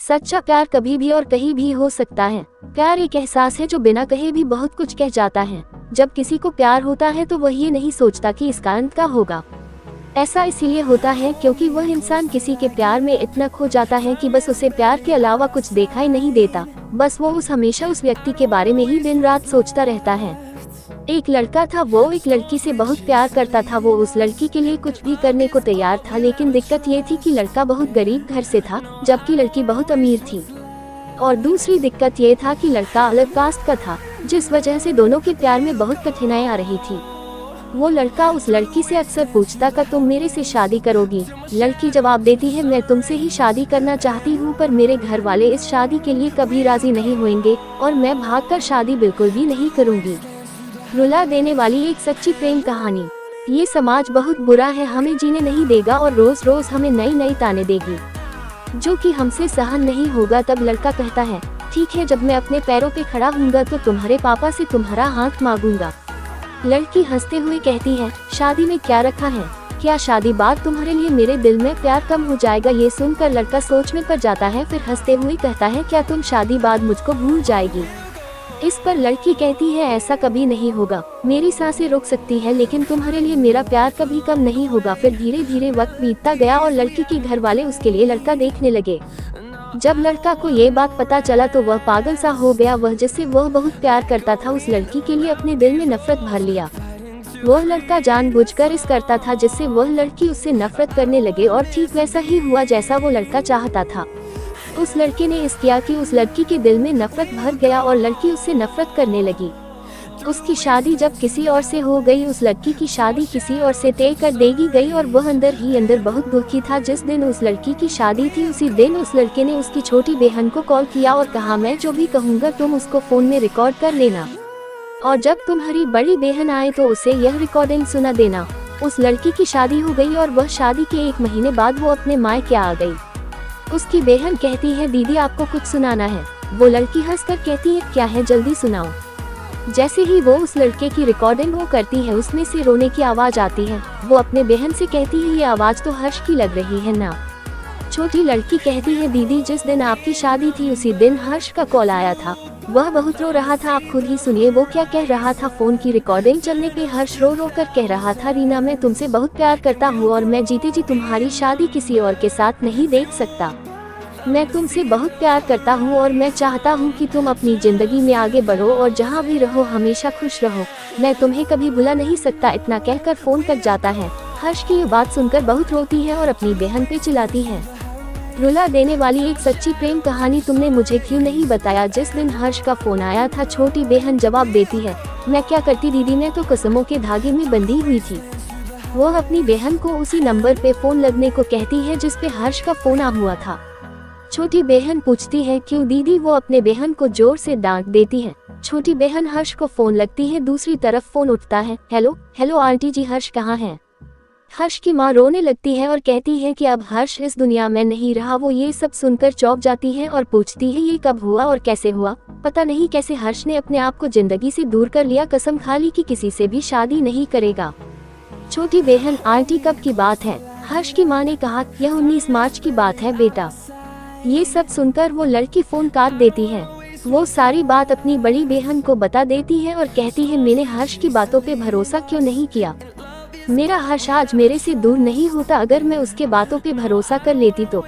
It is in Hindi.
सच्चा प्यार कभी भी और कहीं भी हो सकता है। प्यार एक एहसास है जो बिना कहे भी बहुत कुछ कह जाता है। जब किसी को प्यार होता है तो वह ये नहीं सोचता कि इसका अंत क्या होगा। ऐसा इसीलिए होता है क्योंकि वह इंसान किसी के प्यार में इतना खो जाता है कि बस उसे प्यार के अलावा कुछ दिखाई नहीं देता। बस वो हमेशा उस व्यक्ति के बारे में ही दिन रात सोचता रहता है। एक लड़का था, वो एक लड़की से बहुत प्यार करता था। वो उस लड़की के लिए कुछ भी करने को तैयार था, लेकिन दिक्कत ये थी कि लड़का बहुत गरीब घर से था जबकि लड़की बहुत अमीर थी। और दूसरी दिक्कत ये था कि लड़का अलग कास्ट का था, जिस वजह से दोनों के प्यार में बहुत कठिनाई आ रही थी। वो लड़का उस लड़की से अक्सर पूछता कि तुम मेरे से शादी करोगी। लड़की जवाब देती है, मैं तुमसे ही शादी करना चाहती हूँ, पर मेरे घर वाले इस शादी के लिए कभी राजी नहीं होंगे और मैं भागकर शादी बिल्कुल भी नहीं करूँगी। रुला देने वाली एक सच्ची प्रेम कहानी। ये समाज बहुत बुरा है, हमें जीने नहीं देगा और रोज रोज हमें नई नई ताने देगी जो कि हमसे सहन नहीं होगा। तब लड़का कहता है, ठीक है, जब मैं अपने पैरों पे खड़ा हूँगा तो तुम्हारे पापा से तुम्हारा हाथ मांगूंगा। लड़की हंसते हुए कहती है, शादी में क्या रखा है, क्या शादी बाद तुम्हारे लिए मेरे दिल में प्यार कम हो जाएगा। ये सुनकर लड़का सोच में पड़ जाता है, फिर हंसते हुए कहता है, क्या तुम शादी बाद मुझको भूल जाएगी। इस पर लड़की कहती है, ऐसा कभी नहीं होगा, मेरी सांसें रुक सकती है लेकिन तुम्हारे लिए मेरा प्यार कभी कम नहीं होगा। फिर धीरे धीरे वक्त बीतता गया और लड़की के घर वाले उसके लिए लड़का देखने लगे। जब लड़का को ये बात पता चला तो वह पागल सा हो गया। वह जिससे वह बहुत प्यार करता था उस लड़की के लिए अपने दिल में नफरत भर लिया। वह लड़का जानबूझकर इस करता था जिससे वह लड़की उससे नफरत करने लगे और ठीक वैसा ही हुआ जैसा वो लड़का चाहता था। उस लड़के ने इस किया कि उस लड़की के दिल में नफरत भर गया और लड़की उससे नफरत करने लगी। उसकी शादी जब किसी और से हो गई, उस लड़की की शादी किसी और से तय कर देगी गई और वह अंदर ही अंदर बहुत दुखी था। जिस दिन उस लड़की की शादी थी उसी दिन उस लड़के ने उसकी छोटी बहन को कॉल किया और कहा, मैं जो भी कहूँगा तुम उसको फोन में रिकॉर्ड कर लेना और जब तुम्हारी बड़ी बहन आए तो उसे यह रिकॉर्डिंग सुना देना। उस लड़की की शादी हो गई और वह शादी के 1 महीने बाद वो अपने मायके आ गई। उसकी बहन कहती है, दीदी आपको कुछ सुनाना है। वो लड़की हंसकर कहती है, क्या है, जल्दी सुनाओ। जैसे ही वो उस लड़के की रिकॉर्डिंग वो करती है उसमें से रोने की आवाज आती है। वो अपने बहन से कहती है, ये आवाज तो हर्ष की लग रही है ना। छोटी लड़की कहती है, दीदी जिस दिन आपकी शादी थी उसी दिन हर्ष का कॉल आया था, वह बहुत रो रहा था, आप खुद ही सुनिए वो क्या कह रहा था। फोन की रिकॉर्डिंग चलने पे हर्ष रो रो कर कह रहा था, रीना मैं तुमसे बहुत प्यार करता हूँ और मैं जीते जी तुम्हारी शादी किसी और के साथ नहीं देख सकता। मैं तुमसे बहुत प्यार करता हूँ और मैं चाहता हूँ कि तुम अपनी जिंदगी में आगे बढ़ो और जहाँ भी रहो हमेशा खुश रहो। मैं तुम्हें कभी भुला नहीं सकता। इतना कहकर फोन कट जाता है। हर्ष की ये बात सुनकर बहुत रोती है और अपनी बहन पे चिल्लाती है। रुला देने वाली एक सच्ची प्रेम कहानी। तुमने मुझे क्यों नहीं बताया जिस दिन हर्ष का फोन आया था। छोटी बहन जवाब देती है, मैं क्या करती दीदी, मैं तो कसमों के धागे में बंधी हुई थी। वो अपनी बहन को उसी नंबर पे फोन लगने को कहती है जिस पे हर्ष का फोन आ हुआ था। छोटी बहन पूछती है, क्यों दीदी। वो अपने बहन को जोर से डांट देती है। छोटी बहन हर्ष को फोन लगती है। दूसरी तरफ फोन उठता है। हेलो हेलो आंटी जी, हर्ष कहाँ है। हर्ष की माँ रोने लगती है और कहती है कि अब हर्ष इस दुनिया में नहीं रहा। वो ये सब सुनकर चौंक जाती है और पूछती है, ये कब हुआ और कैसे हुआ। पता नहीं कैसे हर्ष ने अपने आप को जिंदगी से दूर कर लिया। कसम खा ली कि किसी से भी शादी नहीं करेगा। छोटी बहन, आंटी कब की बात है। हर्ष की माँ ने कहा, यह 19 मार्च की बात है बेटा। ये सब सुनकर वो लड़की फोन काट देती है। वो सारी बात अपनी बड़ी बहन को बता देती है और कहती है, मैंने हर्ष की बातों पे भरोसा क्यों नहीं किया। मेरा हर्ष आज मेरे से दूर नहीं होता। अगर मैं उसके बातों पे भरोसा कर लेती तो